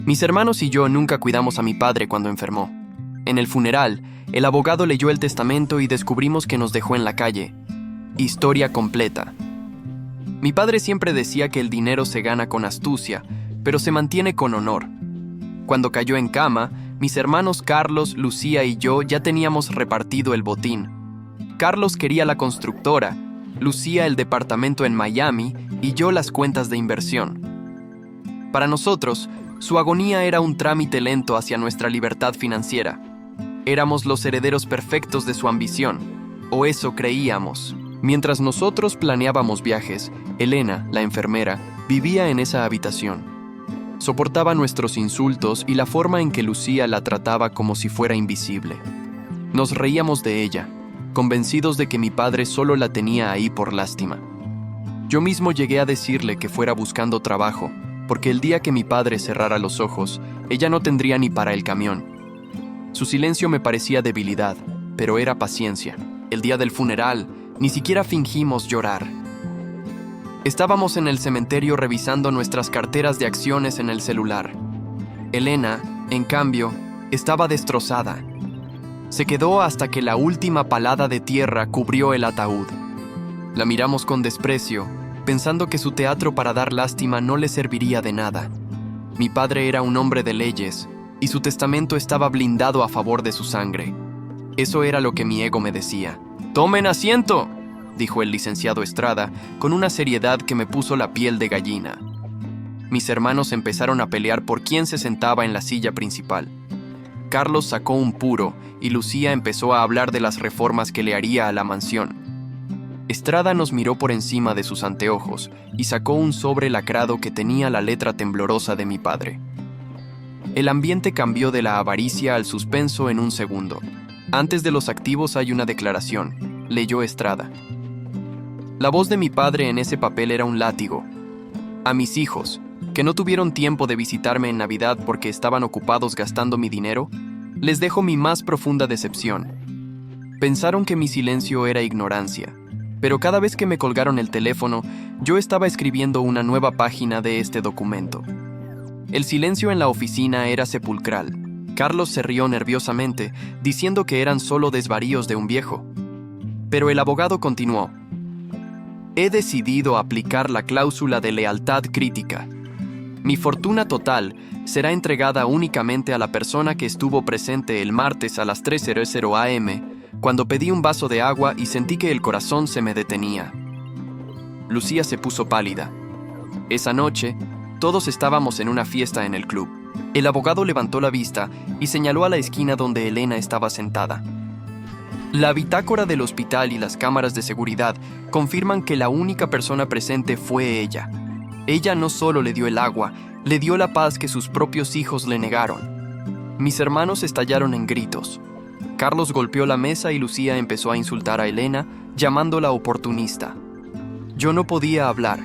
Mis hermanos y yo nunca cuidamos a mi padre cuando enfermó. En el funeral, el abogado leyó el testamento y descubrimos que nos dejó en la calle. Historia completa. Mi padre siempre decía que el dinero se gana con astucia, pero se mantiene con honor. Cuando cayó en cama, mis hermanos Carlos, Lucía y yo ya teníamos repartido el botín. Carlos quería la constructora, Lucía el departamento en Miami y yo las cuentas de inversión. Para nosotros, su agonía era un trámite lento hacia nuestra libertad financiera. Éramos los herederos perfectos de su ambición, o eso creíamos. Mientras nosotros planeábamos viajes, Elena, la enfermera, vivía en esa habitación. Soportaba nuestros insultos y la forma en que Lucía la trataba como si fuera invisible. Nos reíamos de ella, convencidos de que mi padre solo la tenía ahí por lástima. Yo mismo llegué a decirle que fuera buscando trabajo, porque el día que mi padre cerrara los ojos, ella no tendría ni para el camión. Su silencio me parecía debilidad, pero era paciencia. El día del funeral, ni siquiera fingimos llorar. Estábamos en el cementerio revisando nuestras carteras de acciones en el celular. Elena, en cambio, estaba destrozada. Se quedó hasta que la última palada de tierra cubrió el ataúd. La miramos con desprecio, pensando que su teatro para dar lástima no le serviría de nada. Mi padre era un hombre de leyes, y su testamento estaba blindado a favor de su sangre. Eso era lo que mi ego me decía. «¡Tomen asiento!», dijo el licenciado Estrada, con una seriedad que me puso la piel de gallina. Mis hermanos empezaron a pelear por quién se sentaba en la silla principal. Carlos sacó un puro y Lucía empezó a hablar de las reformas que le haría a la mansión. Estrada nos miró por encima de sus anteojos y sacó un sobre lacrado que tenía la letra temblorosa de mi padre. El ambiente cambió de la avaricia al suspenso en un segundo. Antes de los activos hay una declaración, leyó Estrada. La voz de mi padre en ese papel era un látigo. A mis hijos, que no tuvieron tiempo de visitarme en Navidad porque estaban ocupados gastando mi dinero, les dejo mi más profunda decepción. Pensaron que mi silencio era ignorancia, pero cada vez que me colgaron el teléfono, yo estaba escribiendo una nueva página de este documento. El silencio en la oficina era sepulcral. Carlos se rió nerviosamente, diciendo que eran solo desvaríos de un viejo. Pero el abogado continuó. He decidido aplicar la cláusula de lealtad crítica. Mi fortuna total será entregada únicamente a la persona que estuvo presente el martes a las 3:00 am, cuando pedí un vaso de agua y sentí que el corazón se me detenía. Lucía se puso pálida. Esa noche, todos estábamos en una fiesta en el club. El abogado levantó la vista y señaló a la esquina donde Elena estaba sentada. La bitácora del hospital y las cámaras de seguridad confirman que la única persona presente fue ella. Ella no solo le dio el agua, le dio la paz que sus propios hijos le negaron. Mis hermanos estallaron en gritos. Carlos golpeó la mesa y Lucía empezó a insultar a Elena, llamándola oportunista. Yo no podía hablar.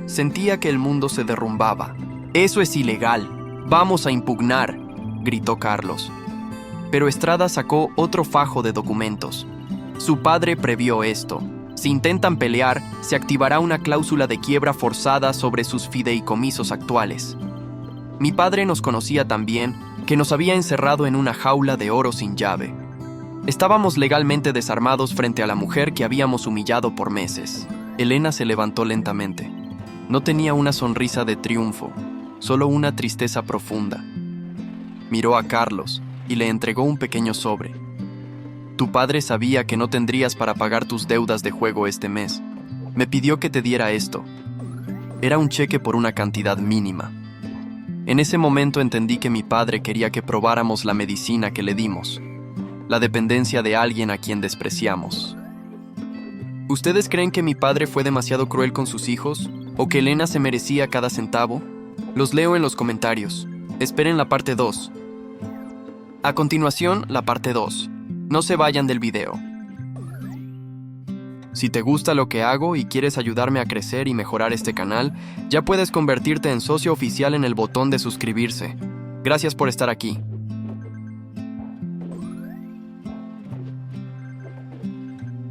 Sentía que el mundo se derrumbaba. «Eso es ilegal. Vamos a impugnar», gritó Carlos. Pero Estrada sacó otro fajo de documentos. Su padre previó esto. Si intentan pelear, se activará una cláusula de quiebra forzada sobre sus fideicomisos actuales. Mi padre nos conocía tan bien que nos había encerrado en una jaula de oro sin llave. Estábamos legalmente desarmados frente a la mujer que habíamos humillado por meses. Elena se levantó lentamente. No tenía una sonrisa de triunfo, solo una tristeza profunda. Miró a Carlos y le entregó un pequeño sobre. Tu padre sabía que no tendrías para pagar tus deudas de juego este mes. Me pidió que te diera esto. Era un cheque por una cantidad mínima. En ese momento entendí que mi padre quería que probáramos la medicina que le dimos, la dependencia de alguien a quien despreciamos. ¿Ustedes creen que mi padre fue demasiado cruel con sus hijos? ¿O que Elena se merecía cada centavo? Los leo en los comentarios. Esperen la parte 2. A continuación, la parte 2. No se vayan del video. Si te gusta lo que hago y quieres ayudarme a crecer y mejorar este canal, ya puedes convertirte en socio oficial en el botón de suscribirse. Gracias por estar aquí.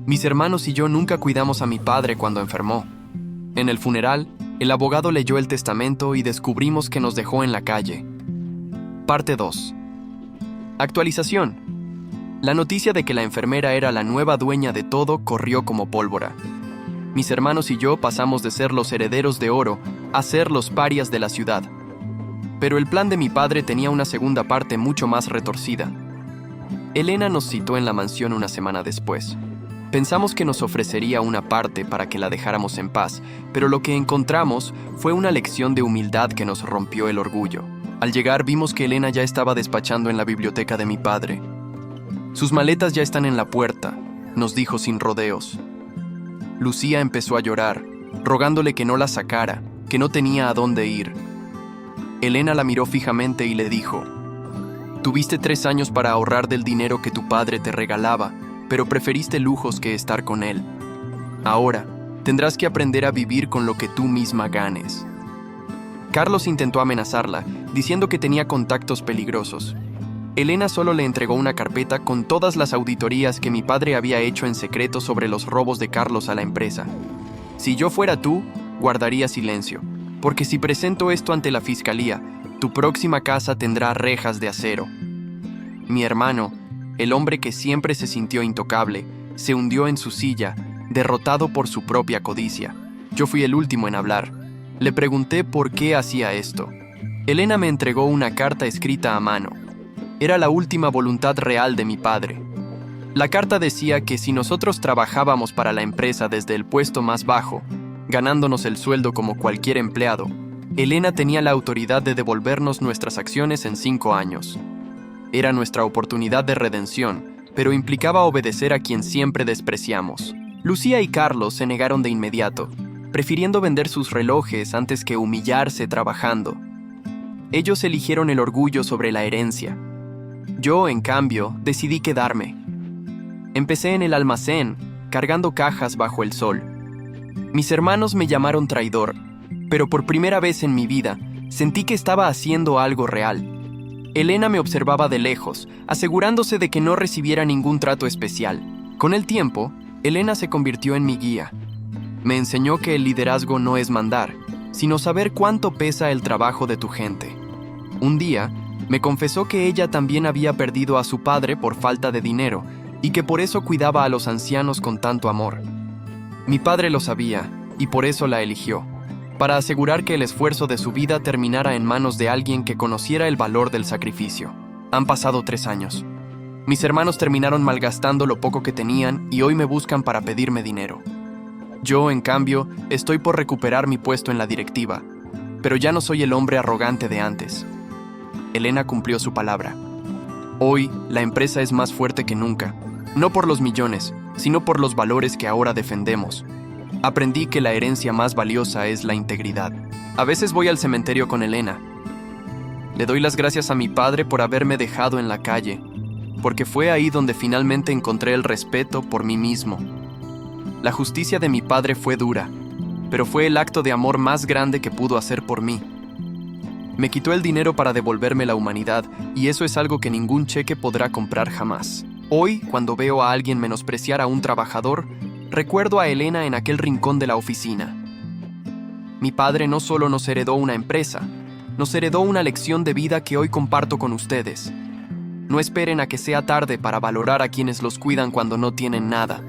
Mis hermanos y yo nunca cuidamos a mi padre cuando enfermó. En el funeral, el abogado leyó el testamento y descubrimos que nos dejó en la calle. Parte 2. Actualización. La noticia de que la enfermera era la nueva dueña de todo corrió como pólvora. Mis hermanos y yo pasamos de ser los herederos de oro a ser los parias de la ciudad. Pero el plan de mi padre tenía una segunda parte mucho más retorcida. Elena nos citó en la mansión una semana después. Pensamos que nos ofrecería una parte para que la dejáramos en paz, pero lo que encontramos fue una lección de humildad que nos rompió el orgullo. Al llegar vimos que Elena ya estaba despachando en la biblioteca de mi padre. Sus maletas ya están en la puerta, nos dijo sin rodeos. Lucía empezó a llorar, rogándole que no la sacara, que no tenía a dónde ir. Elena la miró fijamente y le dijo: «Tuviste 3 años para ahorrar del dinero que tu padre te regalaba, pero preferiste lujos que estar con él. Ahora, tendrás que aprender a vivir con lo que tú misma ganes». Carlos intentó amenazarla, diciendo que tenía contactos peligrosos. Elena solo le entregó una carpeta con todas las auditorías que mi padre había hecho en secreto sobre los robos de Carlos a la empresa. «Si yo fuera tú, guardaría silencio, porque si presento esto ante la fiscalía, tu próxima casa tendrá rejas de acero». Mi hermano, el hombre que siempre se sintió intocable, se hundió en su silla, derrotado por su propia codicia. Yo fui el último en hablar. Le pregunté por qué hacía esto. Elena me entregó una carta escrita a mano. Era la última voluntad real de mi padre. La carta decía que si nosotros trabajábamos para la empresa desde el puesto más bajo, ganándonos el sueldo como cualquier empleado, Elena tenía la autoridad de devolvernos nuestras acciones en 5 años. Era nuestra oportunidad de redención, pero implicaba obedecer a quien siempre despreciamos. Lucía y Carlos se negaron de inmediato, prefiriendo vender sus relojes antes que humillarse trabajando. Ellos eligieron el orgullo sobre la herencia. Yo, en cambio, decidí quedarme. Empecé en el almacén, cargando cajas bajo el sol. Mis hermanos me llamaron traidor, pero por primera vez en mi vida sentí que estaba haciendo algo real. Elena me observaba de lejos, asegurándose de que no recibiera ningún trato especial. Con el tiempo, Elena se convirtió en mi guía. Me enseñó que el liderazgo no es mandar, sino saber cuánto pesa el trabajo de tu gente. Un día, me confesó que ella también había perdido a su padre por falta de dinero y que por eso cuidaba a los ancianos con tanto amor. Mi padre lo sabía y por eso la eligió, para asegurar que el esfuerzo de su vida terminara en manos de alguien que conociera el valor del sacrificio. Han pasado 3 años. Mis hermanos terminaron malgastando lo poco que tenían y hoy me buscan para pedirme dinero. Yo, en cambio, estoy por recuperar mi puesto en la directiva, pero ya no soy el hombre arrogante de antes. Elena cumplió su palabra. Hoy, la empresa es más fuerte que nunca, no por los millones, sino por los valores que ahora defendemos. Aprendí que la herencia más valiosa es la integridad. A veces voy al cementerio con Elena. Le doy las gracias a mi padre por haberme dejado en la calle, porque fue ahí donde finalmente encontré el respeto por mí mismo. La justicia de mi padre fue dura, pero fue el acto de amor más grande que pudo hacer por mí. Me quitó el dinero para devolverme la humanidad, y eso es algo que ningún cheque podrá comprar jamás. Hoy, cuando veo a alguien menospreciar a un trabajador, recuerdo a Elena en aquel rincón de la oficina. Mi padre no solo nos heredó una empresa, nos heredó una lección de vida que hoy comparto con ustedes. No esperen a que sea tarde para valorar a quienes los cuidan cuando no tienen nada.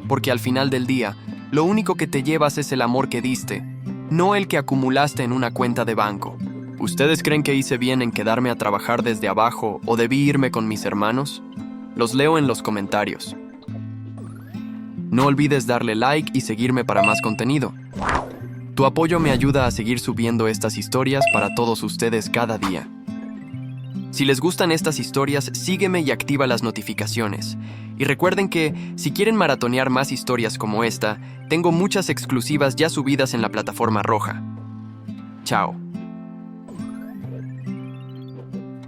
Porque al final del día, lo único que te llevas es el amor que diste, no el que acumulaste en una cuenta de banco. ¿Ustedes creen que hice bien en quedarme a trabajar desde abajo o debí irme con mis hermanos? Los leo en los comentarios. No olvides darle like y seguirme para más contenido. Tu apoyo me ayuda a seguir subiendo estas historias para todos ustedes cada día. Si les gustan estas historias, sígueme y activa las notificaciones. Y recuerden que, si quieren maratonear más historias como esta, tengo muchas exclusivas ya subidas en la plataforma roja. Chao.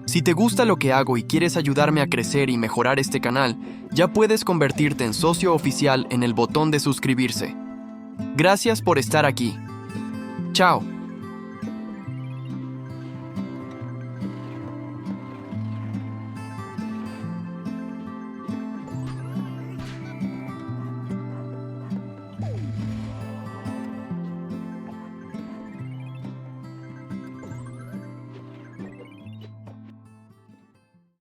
Si te gusta lo que hago y quieres ayudarme a crecer y mejorar este canal, ya puedes convertirte en socio oficial en el botón de suscribirse. Gracias por estar aquí. Chao.